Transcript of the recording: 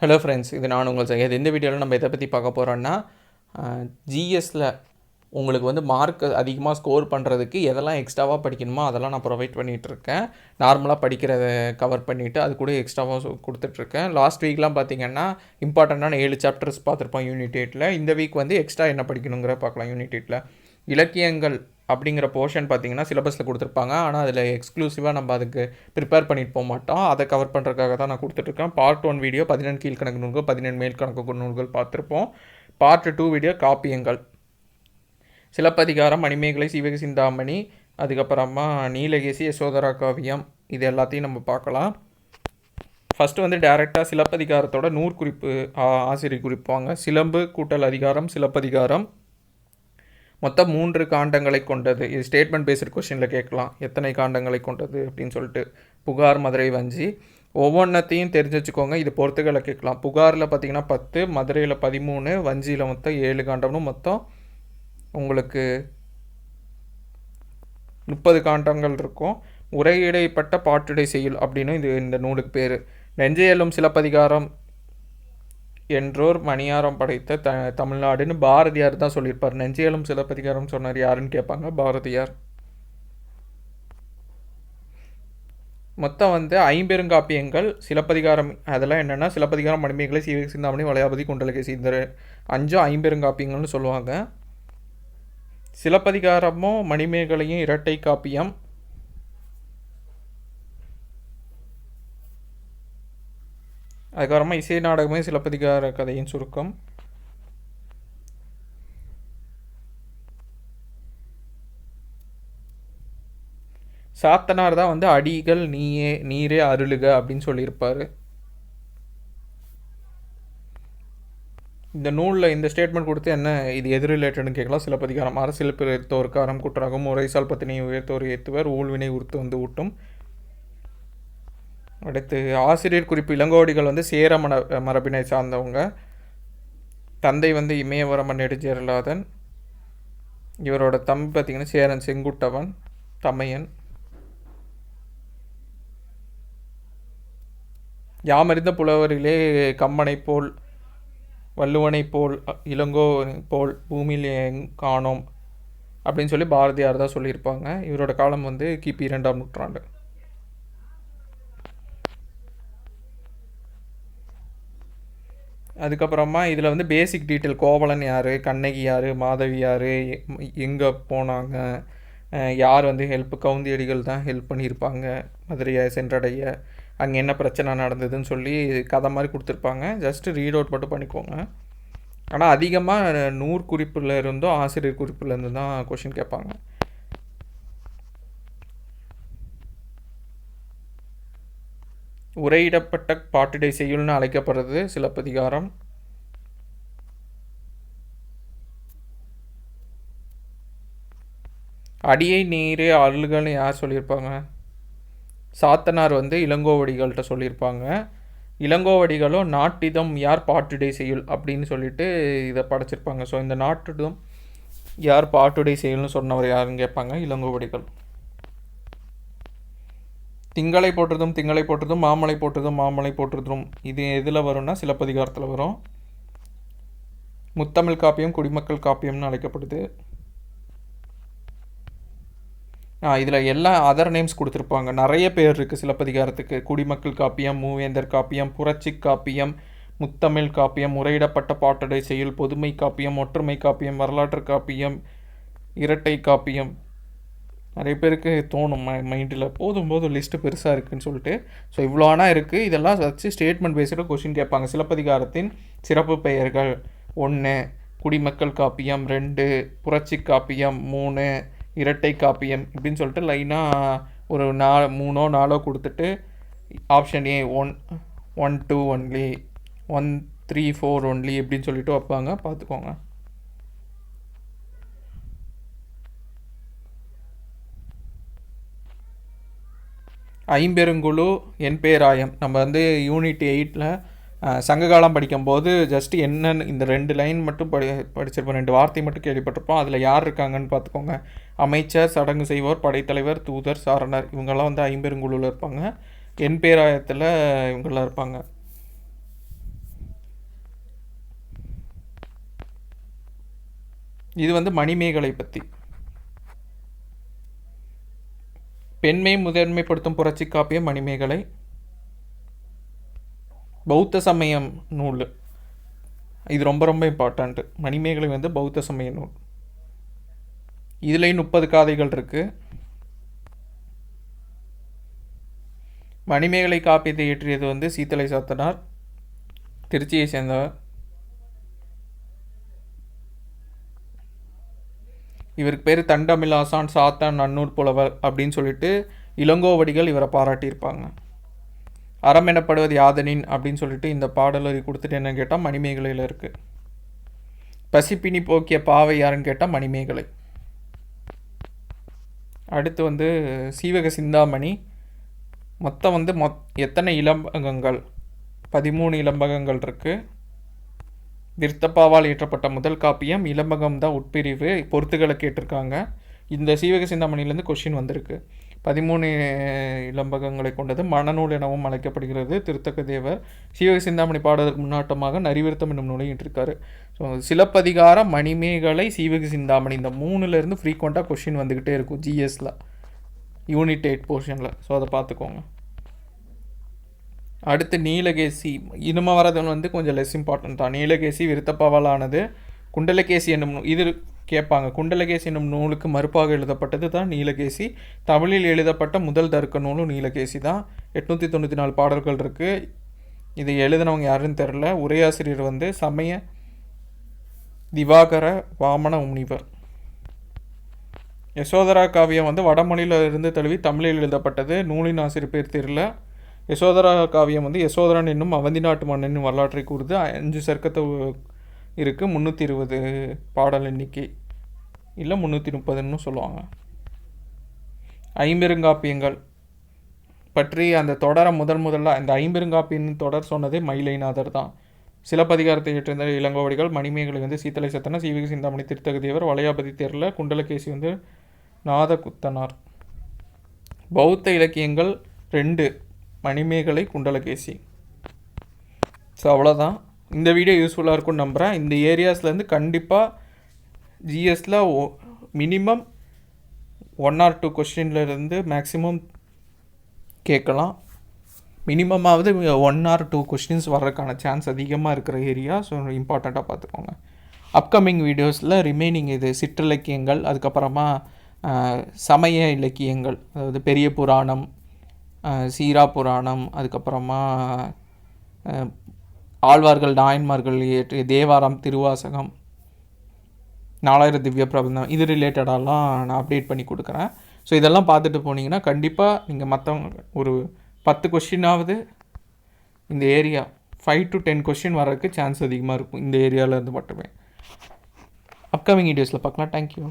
Hello friends, இது நான் உங்கள் சையத். இந்த வீடியோவில் நம்ம எதை பற்றி பார்க்க போகிறோன்னா, ஜிஎஸ்சில் உங்களுக்கு வந்து மார்க் அதிகமாக ஸ்கோர் பண்ணுறதுக்கு எதெல்லாம் எக்ஸ்ட்ராவாக படிக்கணுமோ அதெல்லாம் நான் ப்ரொவைட் பண்ணிகிட்ருக்கேன். நார்மலாக படிக்கிறத கவர் பண்ணிவிட்டு அது கூட எக்ஸ்ட்ராவாக கொடுத்துட்ருக்கேன். லாஸ்ட் வீக்லாம் பார்த்திங்கன்னா இம்பார்ட்டண்ட்டான 7 சாப்டர்ஸ் பார்த்துருப்போம் யூனிட் 8ல். இந்த வீக் வந்து எக்ஸ்ட்ரா என்ன படிக்கணுங்கிற பார்க்கலாம். யூனிட் 8ல் இலக்கியங்கள் அப்படிங்கிற போர்ஷன் பார்த்திங்கன்னா சிலபஸில் கொடுத்துருப்பாங்க. ஆனால் அதில் எக்ஸ்க்ளூசிவாக நம்ம அதுக்கு ப்ரிப்பேர் பண்ணிட்டு போக மாட்டோம். அதை கவர் பண்ணுறதுக்காக தான் நான் கொடுத்துட்ருக்கேன். பார்ட் 1 வீடியோ 17 கீழ்கணக்கு நூல்கள், 17 மேல்கணக்கு நூல்கள் பார்த்துருப்போம். பார்ட் 2 வீடியோ காப்பியங்கள், சிலப்பதிகாரம், மணிமேகலை, சீவக சிந்தாமணி, அதுக்கப்புறமா நீலகேசி, யசோதரா காவியம், இது எல்லாத்தையும் நம்ம பார்க்கலாம். ஃபஸ்ட்டு வந்து டேரெக்டாக சிலப்பதிகாரத்தோட நூற்குறிப்பு ஆசிரியர் குறிப்பாங்க. சிலம்பு கூட்டல் அதிகாரம் சிலப்பதிகாரம் மொத்தம் 3 காண்டங்களை கொண்டது. இது ஸ்டேட்மெண்ட் பேஸ்டு கொஸ்டினில் கேட்கலாம், எத்தனை காண்டங்களை கொண்டது அப்படின்னு சொல்லிட்டு. புகார், மதுரை, வஞ்சி, ஒவ்வொன்றத்தையும் தெரிஞ்சு வச்சுக்கோங்க. இது பொறுத்துக்களை கேட்கலாம். புகாரில் பார்த்திங்கன்னா 10, மதுரையில் 13, வஞ்சியில் மொத்தம் 7 காண்டம்னு மொத்தம் உங்களுக்கு 30 காண்டங்கள் இருக்கும். உரையிடைப்பட்ட பாட்டுடை செய்யுள் அப்படின்னு இந்த நூலுக்கு பேர். நெஞ்சையெல்லும் சிலப்பதிகாரம் என்றோர் மணியாரம் படைத்த தமிழ்நாடுன்னு பாரதியார் தான் சொல்லியிருப்பார். நெஞ்சையெல்லும் சிலப்பதிகாரம் சொன்னார் யாருன்னு கேட்பாங்க, பாரதியார். மொத்தம் வந்து 50 காப்பியங்கள் சிலப்பதிகாரம். அதெல்லாம் என்னென்னா சிலப்பதிகாரம், மணிமேகலை, சீவக சிந்தாமணி, வளையாபதி, குண்டலகேசி, இந்த 5 50 காப்பியங்கள்னு சொல்லுவாங்க. சிலப்பதிகாரமும் மணிமேகலையும் இரட்டை காப்பியம். அதுக்கப்புறமா இசை நாடகமே சிலப்பதிகார கதையின் சுருக்கம். சாத்தனார் தான் வந்து அடிகள் நீரே அருளுக அப்படின்னு சொல்லியிருப்பார். இந்த நூலில் இந்த ஸ்டேட்மெண்ட் கொடுத்து என்ன இது எது ரிலேட்டட்னு கேட்கலாம். சிலப்பதிகாரம் அரசியல் பிறத்தோருக்கு அறம் குற்றாகும், உரைசால் பத்தினை உயர்த்தோர் ஏற்றுவர், ஊழ்வினை உறுத்து வந்து ஊட்டும். அடுத்து ஆசிரியர் குறிப்பு. இளங்கோவடிகள் வந்து சேர மரபினை சார்ந்தவங்க. தந்தை வந்து இமயவரமன் நெடுஞ்சேரலாதன். இவரோட தம்பி பார்த்திங்கன்னா சேரன் செங்குட்டவன் தமையன். யாமறிந்த புலவரிலே கம்மனை போல், வள்ளுவனை போல், இளங்கோ போல் பூமியில் காணோம் அப்படின்னு சொல்லி பாரதியார் தான் சொல்லியிருப்பாங்க. இவரோட காலம் வந்து கிபி 2ஆம் நூற்றாண்டு. அதுக்கப்புறமா இதில் வந்து பேசிக் டீட்டெயில், கோவலன் யார், கண்ணகி யார், மாதவி யார், எங்கே போனாங்க, யார் வந்து கவுந்தியடிகள் தான் ஹெல்ப் பண்ணியிருப்பாங்க மதுரையை சென்றடைய, அங்கே என்ன பிரச்சனை நடந்ததுன்னு சொல்லி கதை மாதிரி கொடுத்துருப்பாங்க. ஜஸ்ட்டு ரீட் அவுட் மட்டும் பண்ணிக்கோங்க. ஆனால் அதிகமாக நூற்குறிப்பில் இருந்தும் ஆசிரியர் குறிப்பில் இருந்து தான் கொஷின் கேட்பாங்க. உரையிடப்பட்ட பாட்டுடை செய்யுள்னு அழைக்கப்படுறது சிலப்பதிகாரம். அடியை நீரே அருள்கள்னு யார் சொல்லியிருப்பாங்க? சாத்தனார் வந்து இளங்கோவடிகள்கிட்ட சொல்லியிருப்பாங்க. இளங்கோவடிகளும் நாட்டிதம் யார் பாட்டுடை செய்யுள் அப்படின்னு சொல்லிட்டு இதை படைச்சிருப்பாங்க. ஸோ இந்த நாட்டிதம் யார் பாட்டுடை செய்யுள்னு சொன்னவர் யாருன்னு கேட்பாங்க, இளங்கோவடிகள். திங்களை போற்றுதும், மாமலை போற்றுதும், இது எதில் வரும்னா சிலப்பதிகாரத்தில் வரும். முத்தமிழ் காப்பியம் குடிமக்கள் காப்பியம்னு அழைக்கப்படுது. இதில் எல்லா அதர் நேம்ஸ் கொடுத்துருப்பாங்க. நிறைய பேர் இருக்குது சிலப்பதிகாரத்துக்கு. குடிமக்கள் காப்பியம், மூவேந்தர் காப்பியம், புரட்சி காப்பியம், முத்தமிழ் காப்பியம், முறையிடப்பட்ட பாட்டுடை செய்யுள், பொதுமை காப்பியம், ஒற்றுமை காப்பியம், வரலாற்று காப்பியம், இரட்டை காப்பியம். நிறைய பேருக்கு தோணும் மைண்டில் போதும் லிஸ்ட்டு பெருசாக இருக்குதுன்னு சொல்லிட்டு. ஸோ இவ்வளோ ஆனால் இருக்குது. இதெல்லாம் வச்சு ஸ்டேட்மெண்ட் பேஸ்டு கொஷின் கேட்பாங்க. சிலப்பதிகாரத்தின் சிறப்பு பெயர்கள் 1, குடிமக்கள் காப்பியம் 2, புரட்சி காப்பியம் 3, இரட்டை காப்பியம் இப்படின்னு சொல்லிட்டு லைனாக ஒரு 3 4 கொடுத்துட்டு ஆப்ஷன் ஏ 1 2 ஒன்லி, 1 3 4 ஒன்லி இப்படின்னு சொல்லிட்டு வைப்பாங்க. பார்த்துக்கோங்க. ஐம்பெருங்குழு என் பேராயம். நம்ம வந்து யூனிட் 8ல் சங்ககாலம் படிக்கும்போது ஜஸ்ட் என்னன்னு இந்த 2 லைன் மட்டும் படிச்சிருப்போம். 2 வார்த்தை மட்டும் கேள்விப்பட்டிருப்போம். அதில் யார் இருக்காங்கன்னு பார்த்துக்கோங்க. அமைச்சர், சடங்கு செய்வோர், படைத்தலைவர், தூதர், சாரணர், இவங்கெல்லாம் வந்து ஐம்பெருங்குழுவில் இருப்பாங்க. என் பேராயத்தில் இவங்கெல்லாம் இருப்பாங்க. இது வந்து மணிமேகலை பற்றி. பெண்மை முதன்மைப்படுத்தும் புரட்சி காப்பியம் மணிமேகலை. பௌத்த சமயம் நூல், இது ரொம்ப ரொம்ப இம்பார்ட்டண்ட்டு. மணிமேகலை வந்து பௌத்த சமய நூல். இதுலேயும் 30 காதைகள் இருக்குது. மணிமேகலை காப்பியத்தை இயற்றியது வந்து சீத்தலை சாத்தனார், திருச்சியை சேர்ந்தவர். இவருக்கு பேர் தண்டமிலாசான் சாத்தான் நன்னூர் புலவர் அப்படின்னு சொல்லிட்டு இளங்கோவடிகள் இவரை பாராட்டியிருப்பாங்க. அறம் எனப்படுவது யாதனின் அப்படின்னு சொல்லிட்டு இந்த பாடலை கொடுத்துட்டு என்னன்னு கேட்டால் மணிமேகலையில் இருக்குது. பசிப்பினி போக்கிய பாவை யாருன்னு கேட்டால் மணிமேகலை. அடுத்து வந்து சீவக சிந்தாமணி. மொத்தம் வந்து எத்தனை இலம்பகங்கள்? 13 இலம்பகங்கள் இருக்குது. விருத்தப்பாவால் இயற்றப்பட்ட முதல் காப்பியம். இலம்பகம் தான் உட்பிரிவு. பொறுத்துகளை கேட்டிருக்காங்க. இந்த சீவக சிந்தாமணிலேருந்து கொஷின் வந்திருக்கு. 13 இலம்பகங்களை கொண்டது. மணநூல் எனவும் அழைக்கப்படுகிறது. திருத்தக்க தேவர் சீவக சிந்தாமணி பாடுவதற்கு முன்னாட்டமாக நரிவிருத்தம் என்னும் நூலை இட்டிருக்காரு. ஸோ சிலப்பதிகாரம், மணிமேகலை, சீவக சிந்தாமணி இந்த 3லேருந்து ஃப்ரீக்வெண்ட்டாக கொஷின் வந்துக்கிட்டே இருக்கும் ஜிஎஸ்ல, யூனிட் 8 போர்ஷனில். ஸோ அதை பார்த்துக்கோங்க. அடுத்து நீலகேசி. இனிமே வரது வந்து கொஞ்சம் லெஸ் இம்பார்ட்டன்ட் தான். நீலகேசி விருத்தப்பாவால் ஆனது. குண்டலகேசி என்னும் இது கேட்பாங்க. குண்டலகேசி என்னும் நூலுக்கு மறுப்பாக எழுதப்பட்டது தான் நீலகேசி. தமிழில் எழுதப்பட்ட முதல் தர்க்க நூலும் நீலகேசி தான். 894 பாடல்கள் இருக்குது. இதை எழுதினவங்க யாருன்னு தெரில. உரையாசிரியர் வந்து சமய திவாகர வாமன முனிவர். யசோதரா காவியம் வந்து வடமொழியில் இருந்து தழுவி தமிழில் எழுதப்பட்டது. நூலின் ஆசிரியர் பேர் தெரியல. யசோதரா காவியம் வந்து யசோதரன் என்னும் அவந்தி நாட்டு மன்னனின் வரலாற்றை கூறுது. 5 சர்க்கத்தை இருக்குது. 320 பாடல் எண்ணிக்கை, இல்லை 330ன்னு சொல்லுவாங்க. ஐம்பெருங்காப்பியங்கள் பற்றி அந்த தொடரை முதல்ல இந்த ஐம்பெருங்காப்பியன் தொடர் சொன்னதே மயிலைநாதர் தான். சிலப்பதிகாரத்தை ஏற்றிருந்த இளங்கோவடிகள். மணிமேகலை வந்து சீத்தலை சாத்தனார், சீவக சிந்தாமணி திருத்தக்க தேவர், வளையாபதி தேரல, குண்டலகேசி வந்து நாதகுத்தனார். பௌத்த இலக்கியங்கள் 2, மணிமேகலை, குண்டலகேசி. ஸோ அவ்வளோதான். இந்த வீடியோ யூஸ்ஃபுல்லாக இருக்கும்னு நம்புகிறேன். இந்த ஏரியாஸ்லேருந்து கண்டிப்பாக ஜிஎஸ்ல மினிமம் 1 or 2 கொஸ்டின்லேருந்து மேக்ஸிமம் கேட்கலாம். மினிமமாவது 1 or 2 கொஸ்டின்ஸ் வர்றதுக்கான சான்ஸ் அதிகமாக இருக்கிற ஏரியா. ஸோ இம்பார்ட்டண்ட்டாக பார்த்துக்கோங்க. அப்கமிங் வீடியோஸில் ரிமைனிங் இது சிற்றிலக்கியங்கள், அதுக்கப்புறமா சமய இலக்கியங்கள், அதாவது பெரிய புராணம், சீரா புராணம், அதுக்கப்புறமா ஆழ்வார்கள் நாயன்மார்கள் இயற்றிய தேவாரம், திருவாசகம், 4000 திவ்ய பிரபந்தம், இது ரிலேட்டடாலாம் நான் அப்டேட் பண்ணி கொடுக்குறேன். ஸோ இதெல்லாம் பார்த்துட்டு போனீங்கன்னா கண்டிப்பாக நீங்கள் மற்றவங்க ஒரு 10 கொஸ்டினாவது இந்த ஏரியா 5 to 10 கொஸ்டின் வர்றதுக்கு சான்ஸ் அதிகமாக இருக்கும் இந்த ஏரியாவிலேருந்து மட்டுமே. அப்கமிங் வீடியோஸில் பார்க்கலாம். தேங்க்யூ.